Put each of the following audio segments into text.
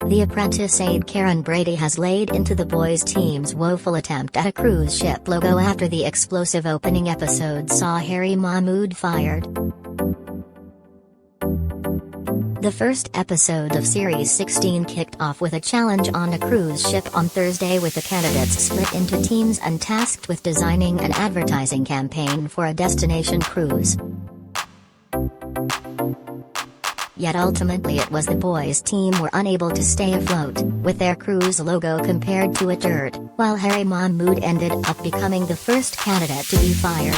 The Apprentice aide Karren Brady has laid into the boys' team's woeful attempt at a cruise ship logo after the explosive opening episode saw Harry Mahmood fired. The first episode of Series 16 kicked off with a challenge on a cruise ship on Thursday, with the candidates split into teams and tasked with designing an advertising campaign for a destination cruise. Yet ultimately it was the boys' team were unable to stay afloat, with their cruise logo compared to a turd, while Harry Mahmood ended up becoming the first candidate to be fired.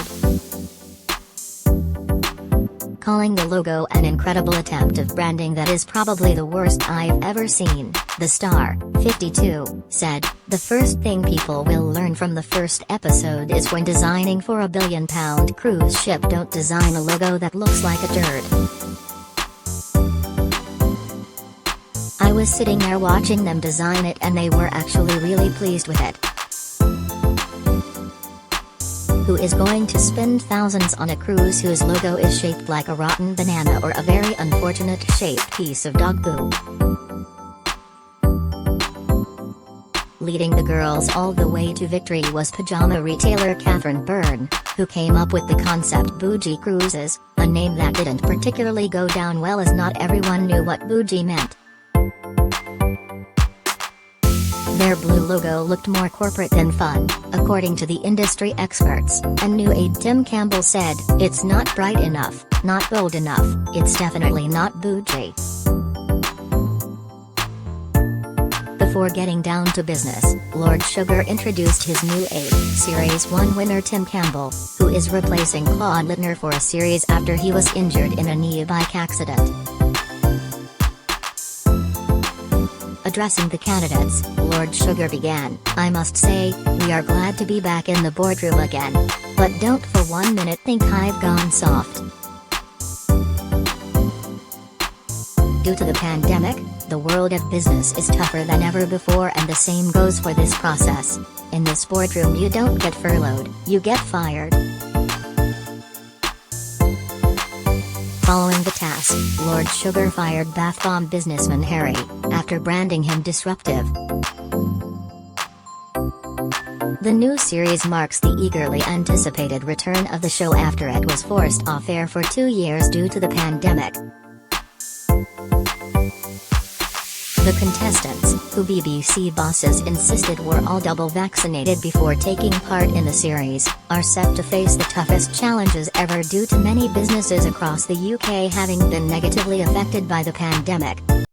Calling the logo an incredible attempt of branding that is probably the worst I've ever seen, the star, 52, said, "The first thing people will learn from the first episode is when designing for a billion-pound cruise ship, don't design a logo that looks like a turd." I was sitting there watching them design it, and they were actually really pleased with it. Who is going to spend thousands on a cruise whose logo is shaped like a rotten banana or a very unfortunate shaped piece of dog poo? Leading the girls all the way to victory was pajama retailer Karren Brady, who came up with the concept Bougie Cruises, a name that didn't particularly go down well as not everyone knew what bougie meant. Their blue logo looked more corporate than fun, according to the industry experts, and new aide Tim Campbell said, "It's not bright enough, not bold enough, it's definitely not bougie." Before getting down to business, Lord Sugar introduced his new aide, Series 1 winner Tim Campbell, who is replacing Claude Littner for a series after he was injured in a knee bike accident. Addressing the candidates, Lord Sugar began, "I must say, we are glad to be back in the boardroom again. But don't for 1 minute think I've gone soft. Due to the pandemic, the world of business is tougher than ever before, and the same goes for this process. In this boardroom you don't get furloughed, you get fired." Following the task, Lord Sugar fired bath bomb businessman Harry, after branding him disruptive. The new series marks the eagerly anticipated return of the show after it was forced off air for 2 years due to the pandemic. The contestants, who BBC bosses insisted were all double vaccinated before taking part in the series, are set to face the toughest challenges ever due to many businesses across the UK having been negatively affected by the pandemic.